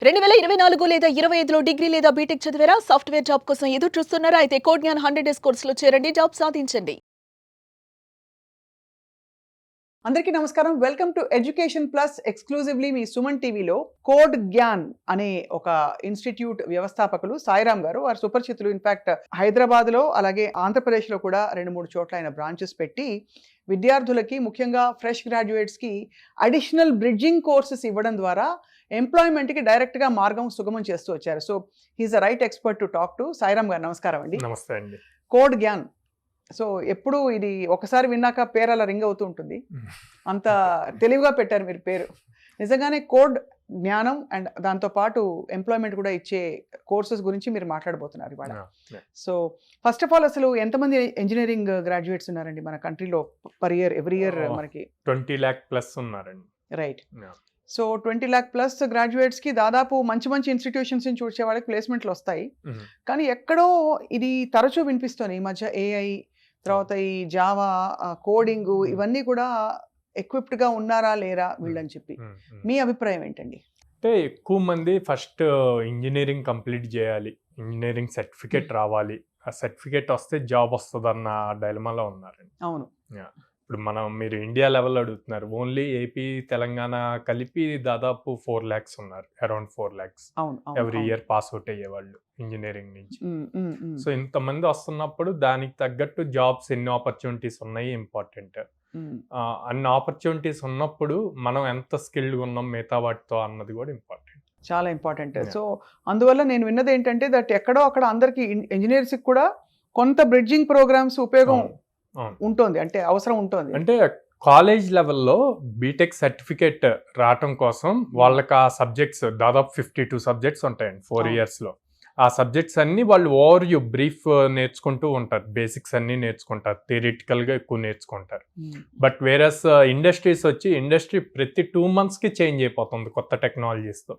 2024 లేదా 25లో డిగ్రీ లేదా బీటెక్ చదివారా? సాఫ్ట్‌వేర్ జాబ్ కోసం ఎదురు చూస్తున్నారా? అయితే కోడ్ జ్ఞాన్ 100 డేస్ కోర్సులో చేరండి. జాబ్ సాధించండి. అందరికీ నమస్కారం. Welcome to education plus. Exclusively మీ సుమన్ టీవీలో కోడ్ జ్ఞాన్ అనే ఒక ఇన్స్టిట్యూట్ వ్యవస్థాపకులు సాయిరామ్ గారు, వారు సుపరిచితులు. ఇన్ఫాక్ట్ హైదరాబాద్లో అలాగే ఆంధ్రప్రదేశ్లో కూడా 2-3 చోట్ల ఆయన బ్రాంచెస్ పెట్టి విద్యార్థులకి, ముఖ్యంగా ఫ్రెష్ గ్రాడ్యుయేట్స్కి అడిషనల్ బ్రిడ్జింగ్ కోర్సెస్ ఇవ్వడం ద్వారా ఎంప్లాయ్మెంట్కి డైరెక్ట్గా మార్గం సుగమం చేస్తూ వచ్చారు. So he is the right expert to talk to. Sairam గారు నమస్కారం అండి. నమస్తే అండి. కోడ్ జ్ఞాన్, సో ఎప్పుడు ఇది ఒకసారి విన్నాక పేరు అలా రింగ్ అవుతూ ఉంటుంది. అంత తెలివిగా పెట్టారు మీరు పేరు. నిజంగానే కోడ్ జ్ఞానం అండ్ దాంతోపాటు ఎంప్లాయ్మెంట్ కూడా ఇచ్చే కోర్సెస్ గురించి మీరు మాట్లాడబోతున్నారు ఇవాళ. సో ఫస్ట్ ఆఫ్ ఆల్, అసలు ఎంతమంది ఇంజనీరింగ్ గ్రాడ్యుయేట్స్ ఉన్నారండి మన కంట్రీలో పర్ ఇయర్, ఎవ్రీ ఇయర్? మనకి 20 lakh ప్లస్ ఉన్నారండి. రైట్. సో 20 lakh ప్లస్ గ్రాడ్యుయేట్స్కి దాదాపు మంచి మంచి ఇన్స్టిట్యూషన్స్ నుంచి చూసే వాళ్ళకి ప్లేస్మెంట్లు వస్తాయి. కానీ ఎక్కడో ఇది తరచూ వినిపిస్తుంది ఈ మధ్య ఏఐ, తర్వాత ఈ జావా, కోడింగ్, ఇవన్నీ కూడా ఎక్విప్డ్గా ఉన్నారా లేరా వీళ్ళని చెప్పి మీ అభిప్రాయం ఏంటండి? అంటే ఎక్కువ మంది ఫస్ట్ ఇంజనీరింగ్ కంప్లీట్ చేయాలి, ఇంజనీరింగ్ సర్టిఫికేట్ రావాలి, ఆ సర్టిఫికేట్ వస్తే జాబ్ వస్తుందన్న డైలమాలో ఉన్నారండి. అవును. ఇప్పుడు మీరు ఇండియా లెవెల్ అడుగుతున్నారు, ఓన్లీ ఏపీ తెలంగాణ కలిపి దాదాపు 4 lakhs ఉన్నారు, around 4 lakhs every year pass out అయ్యేవాళ్ళు ఇంజనీరింగ్ నుంచి. సో ఇంతమంది వస్తున్నప్పుడు దానికి తగ్గట్టు జాబ్స్ ఎన్ని ఆపర్చునిటీస్ ఉన్నాయి ఇంపార్టెంట్. అన్ని ఆపర్చునిటీస్ ఉన్నప్పుడు మనం ఎంత స్కిల్డ్ ఉన్నాం మిగతా వాటితో అన్నది కూడా ఇంపార్టెంట్, చాలా ఇంపార్టెంట్. సో అందువల్ల నేను విన్నది ఏంటంటే దట్ ఎక్కడో అక్కడ అందరికి ఇంజనీర్స్కి కూడా కొంత బ్రిడ్జింగ్ ప్రోగ్రామ్స్ ఉపయోగం ఉంటుంది, అంటే అవసరం ఉంటుంది. అంటే కాలేజ్ లెవెల్లో బీటెక్ సర్టిఫికేట్ రావటం కోసం వాళ్ళకి ఆ సబ్జెక్ట్స్ దాదాపు 52 సబ్జెక్ట్స్ ఉంటాయండి 4 yearsలో. ఆ సబ్జెక్ట్స్ అన్ని వాళ్ళు ఓవర్ బ్రీఫ్ నేర్చుకుంటూ ఉంటారు, బేసిక్స్ అన్ని నేర్చుకుంటారు, థియరిటికల్గా ఎక్కువ నేర్చుకుంటారు. బట్ వేరస్ ఇండస్ట్రీస్ వచ్చి ఇండస్ట్రీ ప్రతి 2 monthsకి చేంజ్ అయిపోతుంది కొత్త టెక్నాలజీస్తో.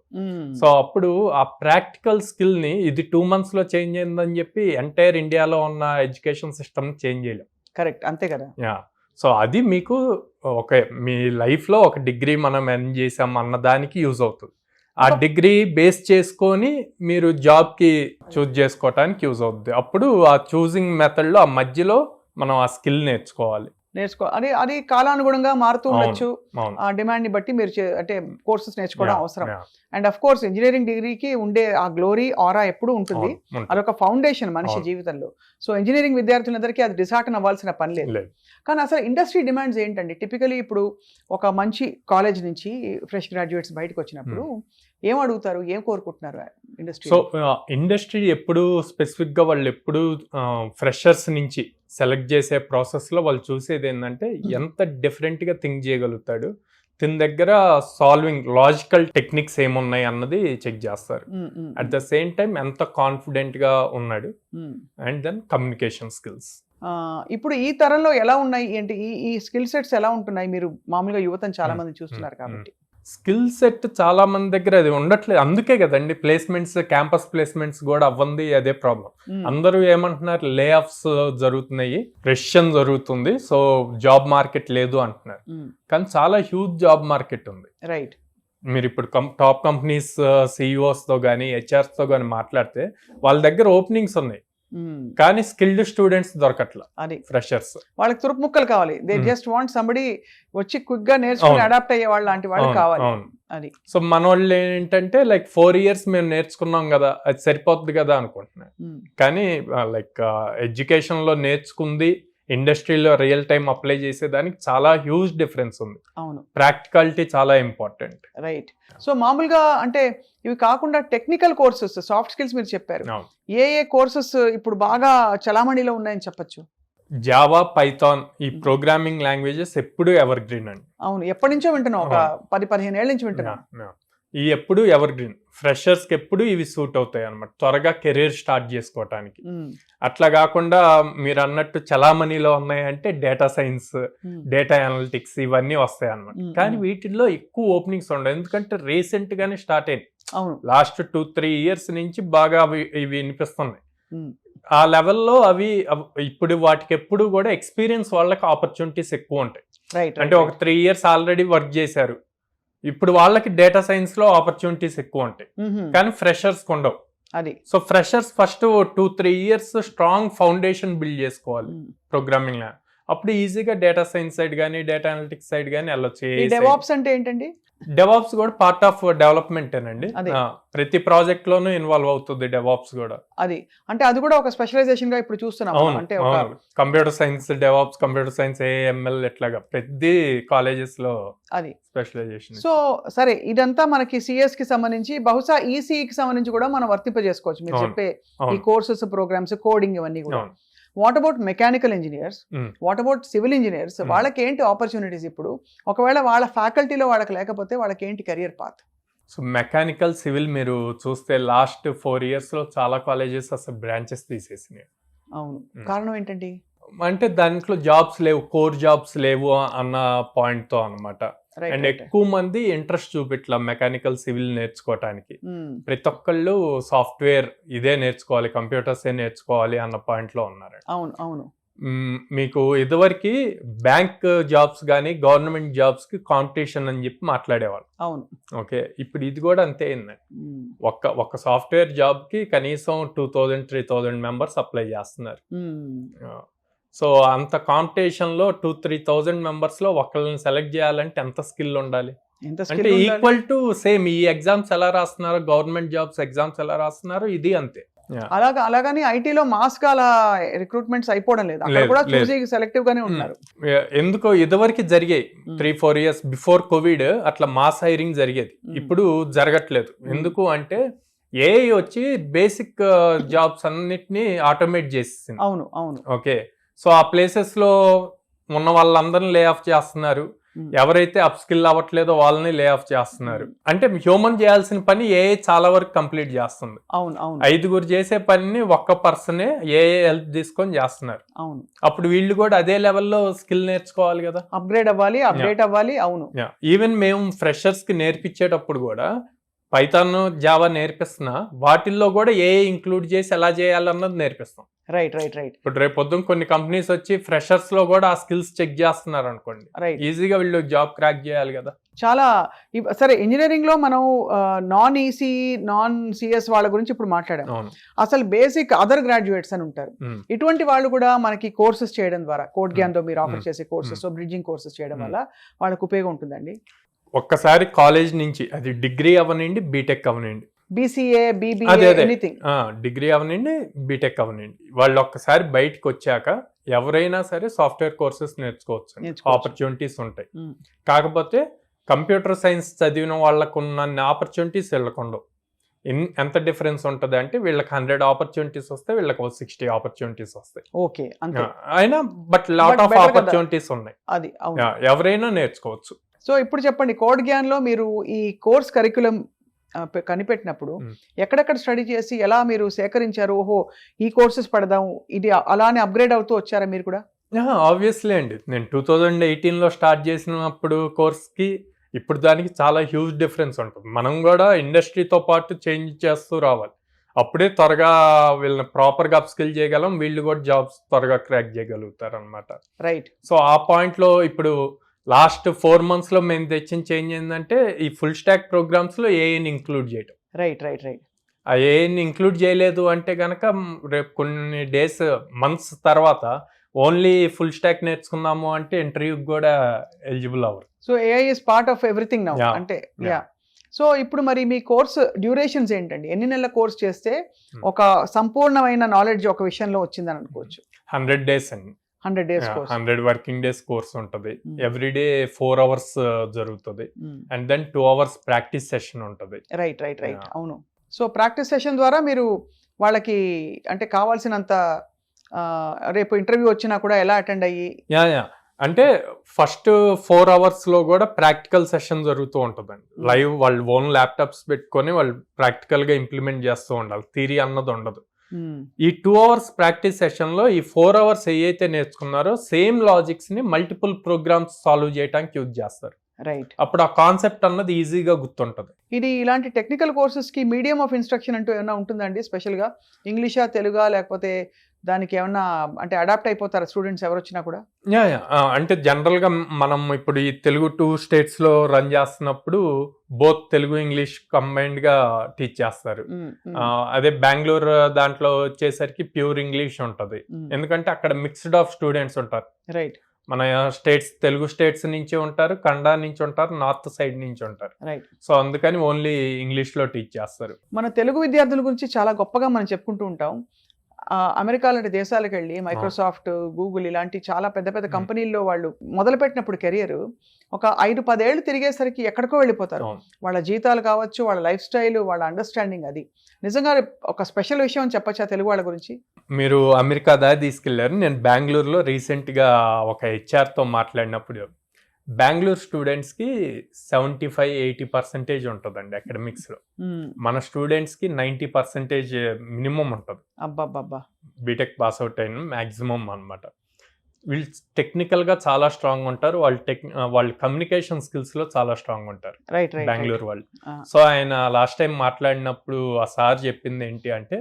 సో అప్పుడు ఆ ప్రాక్టికల్ స్కిల్ని ఇది 2 monthsలో చేంజ్ అయిందని చెప్పి ఎంటైర్ ఇండియాలో ఉన్న ఎడ్యుకేషన్ సిస్టమ్ చేంజ్ చేయలేం. కరెక్ట్, అంతే కదా. సో అది మీకు మీ లైఫ్లో ఒక డిగ్రీ మనం ఎర్న్ చేసాం అన్న దానికి యూజ్ అవుతుంది. ఆ డిగ్రీ బేస్ చేసుకొని మీరు జాబ్కి చూజ్ చేసుకోవటానికి యూజ్ అవుతుంది. అప్పుడు ఆ చూజింగ్ మెథడ్లో ఆ మధ్యలో మనం ఆ స్కిల్ నేర్చుకోవాలి. అది కాలానుగుణంగా మారుతూ ఉండొచ్చు, ఆ డిమాండ్ ని బట్టి మీరు అంటే కోర్సెస్ నేర్చుకోవడం అవసరం. అండ్ అఫ్ కోర్స్ ఇంజనీరింగ్ డిగ్రీకి ఉండే ఆ గ్లోరీ, ఆరా ఎప్పుడు ఉంటుంది. అదొక ఫౌండేషన్ మనిషి జీవితంలో. సో ఇంజనీరింగ్ విద్యార్థులందరికీ అది డిసార్టన్ అవ్వాల్సిన పని లేదు. కానీ అసలు ఇండస్ట్రీ డిమాండ్స్ ఏంటండి? టిపికలీ ఇప్పుడు ఒక మంచి కాలేజ్ నుంచి ఫ్రెష్ గ్రాడ్యుయేట్స్ బయటకు వచ్చినప్పుడు ఏం అడుగుతారు, ఏం కోరుకుంటున్నారు ఇండస్ట్రీ? సో ఇండస్ట్రీ ఎప్పుడు స్పెసిఫిక్గా వాళ్ళు ఎప్పుడు ఫ్రెషర్స్ నుంచి సెలెక్ట్ చేసే ప్రాసెస్లో వాళ్ళు చూసేది ఏంటంటే ఎంత డిఫరెంట్గా థింక్ చేయగలుగుతాడు, తన దగ్గర సాల్వింగ్ లాజికల్ టెక్నిక్స్ ఏమున్నాయి అన్నది చెక్ చేస్తారు. అట్ ద సేమ్ టైం ఎంత కాన్ఫిడెంట్గా ఉన్నాడు, అండ్ దెన్ కమ్యూనికేషన్ స్కిల్స్. ఇప్పుడు ఈ తరంలో ఎలా ఉన్నాయి ఏంటి, ఈ స్కిల్ సెట్స్ ఎలా ఉంటున్నాయి? మీరు మామూలుగా యువతను చాలా మంది చూస్తున్నారు కాబట్టి స్కిల్ సెట్ చాలా మంది దగ్గర అది ఉండట్లేదు. అందుకే కదండి ప్లేస్మెంట్స్, క్యాంపస్ ప్లేస్మెంట్స్ కూడా అవ్వంది, అదే ప్రాబ్లం. అందరూ ఏమంటున్నారు, లే ఆఫ్స్ జరుగుతున్నాయి, రెసిషన్ జరుగుతుంది, సో జాబ్ మార్కెట్ లేదు అంటున్నారు. కానీ చాలా హ్యూజ్ జాబ్ మార్కెట్ ఉంది. రైట్. మీరు ఇప్పుడు టాప్ కంపెనీస్ సిఇఓస్తో కానీ హెచ్ఆర్స్తో కానీ మాట్లాడితే వాళ్ళ దగ్గర ఓపెనింగ్స్ ఉన్నాయి, కానీ స్కిల్డ్ స్టూడెంట్స్ దొరకట్లా. అది ఫ్రెషర్స్, వాళ్ళకి తురుపు ముక్కలు కావాలి. దే జస్ట్ వాంట్ సంబడి వచ్చి క్విక్ గా నేర్చుకుని అడాప్ట్ అయ్యే వాళ్ళు లాంటి వాళ్ళు కావాలి. అది. సో మన వాళ్ళు ఏంటంటే లైక్ 4 years మేము నేర్చుకున్నాం కదా, అది సరిపోతుంది కదా అనుకుంటున్నాను. కానీ లైక్ ఎడ్యుకేషన్ లో నేర్చుకుంది ఇండస్ట్రీలో రియల్ టైం అప్లై చేసేదానికి చాలా హ్యూజ్ డిఫరెన్స్ ఉంది. అవును, ప్రాక్టికాలిటీ చాలా ఇంపార్టెంట్. రైట్. సో మామూలుగా అంటే ఇవి కాకుండా టెక్నికల్ కోర్సెస్, సాఫ్ట్ స్కిల్స్ మీరు చెప్పారు. ఏ కోర్సెస్ ఇప్పుడు బాగా చలామణిలో ఉన్నాయని చెప్పొచ్చు? జావా, పైథాన్, ఈ ప్రోగ్రామింగ్ లాంగ్వేజెస్ ఎప్పుడు ఎవర్ గ్రీన్ అండి. అవును, ఎప్పటి నుంచో వింటున్నాం, ఒక 10-15 ఏళ్ళ నుంచి వింటున్నాం. ఈ ఎప్పుడు ఎవర్ గ్రీన్, ఫ్రెషర్స్కి ఎప్పుడు ఇవి సూట్ అవుతాయి అన్నమాట, త్వరగా కెరీర్ స్టార్ట్ చేసుకోవటానికి. అట్లా కాకుండా మీరు అన్నట్టు చలామణిలో ఉన్నాయంటే డేటా సైన్స్, డేటా అనలిటిక్స్ ఇవన్నీ వస్తాయి అన్నమాట. కానీ వీటిల్లో ఎక్కువ ఓపెనింగ్స్ ఉండవు, ఎందుకంటే రీసెంట్ గానే స్టార్ట్ అయింది. లాస్ట్ 2-3 years నుంచి బాగా ఇవి వినిపిస్తున్నాయి. ఆ లెవెల్లో అవి ఇప్పుడు వాటికి ఎప్పుడు కూడా ఎక్స్పీరియన్స్ వాళ్ళకి ఆపర్చునిటీస్ ఎక్కువ ఉంటాయి. అంటే ఒక 3 years ఆల్రెడీ వర్క్ చేశారు, ఇప్పుడు వాళ్ళకి డేటా సైన్స్ లో ఆపర్చునిటీస్ ఎక్కువ ఉంటాయి, కానీ ఫ్రెషర్స్ ఉండవు. అది so freshers first 2-3 years strong foundation build చేసుకోవాలి ప్రోగ్రామింగ్ లో. అప్పుడు ఈజీగా డేటా సైన్స్ సైడ్ కానీ డేటా అనలిటిక్స్ సైడ్ కానీ వెళ్ళొచ్చు. ఈ డెవాప్స్ అంటే ఏంటండి? డెవాప్స్ కూడా పార్ట్ ఆఫ్ డెవలప్మెంట్ అండి. అదే. ప్రతి ప్రాజెక్ట్ లోనూ ఇన్వాల్వ్ అవుతుంది డెవాప్స్ కూడా. అది అంటే అది కూడా ఒక స్పెషలైజేషన్ గా ఇప్పుడు చూస్తున్నాం. అవును, అంటే ఒక computer science DevOps, computer science, AML ఇట్లాగా ప్రతి కాలేజెస్ లో అది స్పెషలైజేషన్. సో సరే, ఇదంతా మనకి సిఎస్ కి సంబంధించి, బహుశా ఈసీఈ కి సంబంధించి కూడా మనం వర్తింపజేసుకోవచ్చు మీరు అవును. చెప్పే ఈ అవును. కోర్సెస్, ప్రోగ్రామ్స్, కోడింగ్ ఇవన్నీ కూడా. అవును. What about mechanical engineers, what about civil engineers, Hmm. వాళ్ళకి ఏంటి ఆపర్చునిటీస్ ఇప్పుడు? ఒకవేళ వాళ్ళ ఫ్యాకల్టీలో వాళ్ళకి లేకపోతే వాళ్ళకి ఏంటి career path? So mechanical civil మీరు చూస్తే లాస్ట్ 4 ఇయర్స్ లో చాలా కాలేజెస్ అసలు బ్రాంచెస్ తీసేసినాయి. అవును, Hmm. కారణం ఏంటండి? అంటే దాంట్లో జాబ్స్ లేవు, కోర్ జాబ్స్ లేవు అన్న పాయింట్ తో అన్నమాట. Right, and right. ఎక్కువ మంది ఇంట్రెస్ట్ చూపెట్ల మెకానికల్ సివిల్ నేర్చుకోవటానికి. Hmm. ప్రతి ఒక్కళ్ళు సాఫ్ట్వేర్ ఇదే నేర్చుకోవాలి, కంప్యూటర్స్ ఏ నేర్చుకోవాలి అన్న పాయింట్ లో ఉన్నారు. అవును అవును మీకు ఇదివరకు బ్యాంక్ జాబ్స్ కానీ గవర్నమెంట్ జాబ్స్ కి కాంపిటీషన్ అని చెప్పి మాట్లాడేవాళ్ళు. అవును. ఓకే, ఇప్పుడు ఇది కూడా అంతే అయిందండి. Hmm. ఒక సాఫ్ట్వేర్ జాబ్ కి కనీసం 2000-3000 మెంబర్స్ అప్లై చేస్తున్నారు. Hmm. సో అంత కాంపిటీషన్ లో 2-3,000 మెంబర్స్ లో ఒకళ్ళని సెలెక్ట్ చేయాలంటే ఎంత స్కిల్ ఉండాలి? ఎంత అంటే skill ఉండాలి? ఈక్వల్ టు సేమ్ ఈ ఎగ్జామ్స్ ఎలా రాస్తున్నారు, గవర్నమెంట్ జాబ్స్ ఎగ్జామ్స్ ఎలా రాస్తున్నారు, ఇది అంతే. అలాగని ఐటీలో మాస్ గా అలా రిక్రూట్మెంట్స్ అయిపోవడం లేదు. అక్కడ లేదు, కూడా లేదు. చూసి సెలెక్టివ్ గానే ఉన్నారు. ఎందుకో ఇదివరకు జరిగాయి 3-4 ఇయర్స్ బిఫోర్ కోవిడ్ అట్లా మాస్ హైరింగ్ జరిగేది. ఇప్పుడు జరగట్లేదు. ఎందుకు అంటే ఏఐ వచ్చి బేసిక్ జాబ్స్ అన్నిటిని ఆటోమేట్ చేసేసింది. అవును అవును. ఓకే, సో ఆ ప్లేసెస్ లో ఉన్న వాళ్ళందరిని లే ఆఫ్ చేస్తున్నారు. ఎవరైతే అప్ స్కిల్ అవ్వట్లేదో వాళ్ళని లే ఆఫ్ చేస్తున్నారు. అంటే హ్యూమన్ చేయాల్సిన పని ఏఐ చాలా వరకు కంప్లీట్ చేస్తుంది. అవును అవును 5 చేసే పనిని ఒక్క పర్సనే ఏఐ హెల్ప్ తీసుకొని చేస్తున్నారు. అవును. అప్పుడు వీళ్ళు కూడా అదే లెవెల్లో స్కిల్ నేర్చుకోవాలి కదా, అప్గ్రేడ్ అవ్వాలి, అప్డేట్ అవ్వాలి. అవును. ఈవెన్ మేము ఫ్రెషర్స్ కి నేర్పించేటప్పుడు కూడా పైథాన్, జావా నేర్పిస్తున్నా, వాటిల్లో కూడా ఏఐ ఇంక్లూడ్ చేసి ఎలా చేయాలన్నది నేర్పిస్తాం. రైట్ రైట్ రైట్ ఇప్పుడు రేపు పొద్దున్న కొన్ని కంపెనీస్ వచ్చి ఫ్రెషర్స్ లో కూడా ఆ స్కిల్స్ చెక్ చేస్తున్నారు అనుకోండి, రైట్. ఈజీగా వీళ్ళు జాబ్ క్రాక్ చేయాలి కదా. చాలా సరే, ఇంజనీరింగ్ లో మనం నాన్ ఈసీ, నాన్ సిఎస్ వాళ్ళ గురించి ఇప్పుడు మాట్లాడాం. అవును. అసలు బేసిక్ అదర్ గ్రాడ్యుయేట్స్ అని ఉంటారు. ఇటువంటి వాళ్ళు కూడా మనకి కోర్సెస్ చేయడం ద్వారా, కోడ్ గ్యాన్ తో మీరు ఆఫర్ చేసే కోర్సెస్, బ్రిడ్జింగ్ కోర్సెస్ చేయడం వల్ల వాళ్ళకి ఉపయోగం ఉంటుందండి. ఒక్కసారి కాలేజ్ నుంచి అది డిగ్రీ అవనండి, బీటెక్ అవనండి, బీసీఏ, బీబీఏ, అదే అదే ఎనీథింగ్, డిగ్రీ అవనండి, బీటెక్ అవనండి, వాళ్ళు ఒక్కసారి బయటకు వచ్చాక ఎవరైనా సరే సాఫ్ట్వేర్ కోర్సెస్ నేర్చుకోవచ్చు. ఆపర్చునిటీస్ ఉంటాయి. కాకపోతే కంప్యూటర్ సైన్స్ చదివిన వాళ్ళకు ఉన్న ఆపర్చునిటీస్ వీళ్ళకుండవు. ఎంత డిఫరెన్స్ ఉంటుంది అంటే వీళ్ళకి 100 ఆపర్చునిటీస్ వస్తాయి, వీళ్ళకి 60 ఆపర్చునిటీస్ వస్తాయి. ఓకే, అంతే. అయినా బట్ లాట్ ఆఫ్ better కదా. ఆపర్చునిటీస్ ఉన్నాయి. అది అవును. ఎవరైనా నేర్చుకోవచ్చు. సో ఇప్పుడు చెప్పండి, కోడ్ గ్యాన్ లో మీరు ఈ కోర్స్ కరికులం కనిపెట్టినప్పుడు ఎక్కడెక్కడ స్టడీ చేసి ఎలా మీరు సేకరించారు? ఓహో, ఈ కోర్సెస్ పడదాం, ఇది అలానే అప్గ్రేడ్ అవుతూ వచ్చారా మీరు కూడా? ఆబ్వియస్లీ అండి, నేను 2018 లో స్టార్ట్ చేసినప్పుడు కోర్స్ కి ఇప్పుడు దానికి చాలా హ్యూజ్ డిఫరెన్స్ ఉంటుంది. మనం కూడా ఇండస్ట్రీతో పాటు చేంజ్ చేస్తూ రావాలి. అప్పుడే త్వరగా వీళ్ళని ప్రాపర్ గా అప్ స్కిల్ చేయగలం, వీళ్ళు కూడా జాబ్స్ త్వరగా క్రాక్ చేయగలుగుతారు అనమాట. రైట్. సో ఆ పాయింట్ లో ఇప్పుడు లాస్ట్ 4 months లో మేము తెచ్చిన చేంజ్ ఏంటంటే ఈ ఫుల్ స్టాక్ ప్రోగ్రామ్స్ లో ఏఐని ఇంక్లూడ్ చేయటం. Right right right. ఆ ఏఐని ఇంక్లూడ్ చేయలేదు అంటే గనక రేపు కొన్ని డేస్, మంత్స్ తర్వాత ఓన్లీ ఫుల్ స్టాక్ నేర్చుకున్నాము అంటే ఇంటర్వ్యూకి కూడా ఎలిజిబుల్ అవ్వరు. So AI is part of everything now. Yeah. అంటే Yeah. యా. సో ఇప్పుడు మరి మీ కోర్స్ డ్యూరేషన్స్ ఏంటండి? ఎన్ని నెలల కోర్స్ చేస్తే ఒక సంపూర్ణమైన నాలెడ్జ్ ఒక విషయంలో వచ్చిందని అనుకోవచ్చు? 100 days అండి. 100 days course. 100 working days course ఉంటుంది. ఎవ్రీడే 4 hours జరుగుతుంది. And then 2 hours practice session ఉంటుంది. Right right right. Yeah. అవును. సో ప్రాక్టీస్ సెషన్ ద్వారా మీరు వాళ్ళకి అంటే కావాల్సినంత రేపు ఇంటర్వ్యూ వచ్చినా కూడా ఎలా అటెండ్ అయ్యి? యా అంటే ఫస్ట్ 4 hours లో కూడా ప్రాక్టికల్ సెషన్ జరుగుతూ ఉంటుందండి. లైవ్ వాళ్ళు ఓన్ ల్యాప్టాప్స్ పెట్టుకొని వాళ్ళు ప్రాక్టికల్ గా ఇంప్లిమెంట్ చేస్తూ ఉండాలి, థియరీ అన్నది ఉండదు. ఈ 2 hours ప్రాక్టీస్ సెషన్ లో ఈ 4 hours ఏవైతే నేర్చుకున్నారో సేమ్ లాజిక్స్ ని మల్టిపుల్ ప్రోగ్రామ్స్ సాల్వ్ చేయడానికి యూజ్ చేస్తారు. రైట్. అప్పుడు ఆ కాన్సెప్ట్ అన్నది ఈజీగా గుర్తుంటది. ఇది ఇలాంటి టెక్నికల్ కోర్సెస్ కి మీడియం ఆఫ్ ఇన్స్ట్రక్షన్ అంటూ ఏమైనా ఉంటుందండి? స్పెషల్ గా ఇంగ్లీషా, తెలుగా, లేకపోతే దానికి ఏమన్నా అంటే అడాప్ట్ అయిపోతారా స్టూడెంట్స్ ఎవరు వచ్చినా కూడా? యా అంటే జనరల్ గా మనం ఇప్పుడు ఈ తెలుగు 2 స్టేట్స్ లో రన్ చేస్తున్నప్పుడు బోత్ తెలుగు ఇంగ్లీష్ కంబైన్డ్ గా టీచ్ చేస్తారు. అదే బెంగళూరు దాంట్లో వచ్చేసరికి ప్యూర్ ఇంగ్లీష్ ఉంటది, ఎందుకంటే అక్కడ మిక్స్డ్ ఆఫ్ స్టూడెంట్స్ ఉంటారు. రైట్. మన స్టేట్స్ తెలుగు స్టేట్స్ నుంచి ఉంటారు, కన్నడ నుంచి ఉంటారు, నార్త్ సైడ్ నుంచి ఉంటారు. రైట్. సో అందుకని ఓన్లీ ఇంగ్లీష్ లో టీచ్ చేస్తారు. మన తెలుగు విద్యార్థుల గురించి చాలా గొప్పగా మనం చెప్పుకుంటూ ఉంటాం. అమెరికా లాంటి దేశాలకు వెళ్ళి మైక్రోసాఫ్ట్, గూగుల్ ఇలాంటి చాలా పెద్ద పెద్ద కంపెనీల్లో వాళ్ళు మొదలుపెట్టినప్పుడు కెరియర్ ఒక 5-10 ఏళ్ళు తిరిగేసరికి ఎక్కడికో వెళ్ళిపోతారు. వాళ్ళ జీతాలు కావచ్చు, వాళ్ళ లైఫ్ స్టైల్, వాళ్ళ అండర్స్టాండింగ్, అది నిజంగా ఒక స్పెషల్ విషయం అని చెప్పొచ్చా తెలుగు వాళ్ళ గురించి? మీరు అమెరికా దాకా తీసుకెళ్లారు. నేను బెంగళూరులో రీసెంట్ గా ఒక హెచ్ఆర్ తో మాట్లాడినప్పుడు బెంగళూరు స్టూడెంట్స్ కి 75-80% ఉంటుందండి అకాడమిక్స్ లో. మన స్టూడెంట్స్ కి 90% మినిమం ఉంటుంది. అబ్బాబ్బా. బీటెక్ పాస్ అవుట్ అయిన మాక్సిమం అన్నమాట. వీళ్ళు టెక్నికల్ గా చాలా స్ట్రాంగ్ ఉంటారు, వాళ్ళు కమ్యూనికేషన్ స్కిల్స్ లో చాలా స్ట్రాంగ్ ఉంటారు బెంగళూరు వాళ్ళు. సో ఆయన లాస్ట్ టైం మాట్లాడినప్పుడు ఆ సార్ చెప్పింది ఏంటి అంటే,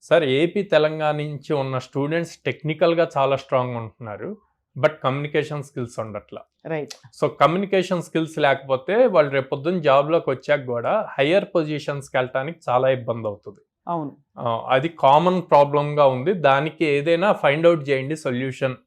సార్ ఏపీ తెలంగాణ నుంచి ఉన్న స్టూడెంట్స్ టెక్నికల్ గా చాలా స్ట్రాంగ్ ఉంటున్నారు, బట్ కమ్యూనికేషన్ స్కిల్స్ ఉండట్లా. రైట్. సో కమ్యూనికేషన్ స్కిల్స్ లేకపోతే వాళ్ళు రేపొద్దున జాబ్లోకి వచ్చాక కూడా హయ్యర్ పొజిషన్స్కి వెళ్ళటానికి చాలా ఇబ్బంది అవుతుంది. అవును, అది కామన్ ప్రాబ్లమ్ గా ఉంది. దానికి ఏదైనా ఫైండ్ అవుట్ చేయండి సొల్యూషన్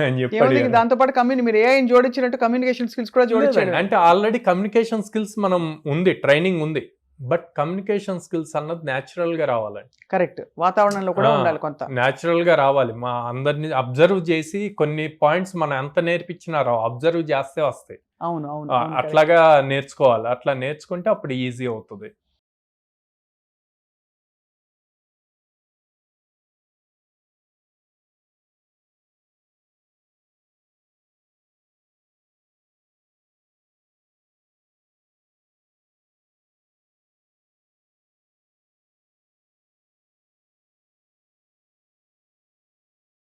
అని చెప్పి. దాంతో పాటు మీరు ఏఐని జోడించినట్టు కమ్యూనికేషన్ స్కిల్స్ కూడా జోడించండి. అంటే ఆల్రెడీ కమ్యూనికేషన్ స్కిల్స్ మనం ఉంది, ట్రైనింగ్ ఉంది, బట్ కమ్యూనికేషన్ స్కిల్స్ అన్నది న్యాచురల్ గా రావాలండి. కరెక్ట్. వాతావరణంలో కూడా ఉండాలి, కొంత న్యాచురల్ గా రావాలి. మా అందరిని అబ్జర్వ్ చేసి కొన్ని పాయింట్స్ మనం ఎంత నేర్పించినా రావు, అబ్జర్వ్ చేస్తే వస్తాయి. అవును అవును. అట్లాగా నేర్చుకోవాలి. అట్లా నేర్చుకుంటే అప్పుడు ఈజీ అవుతుంది.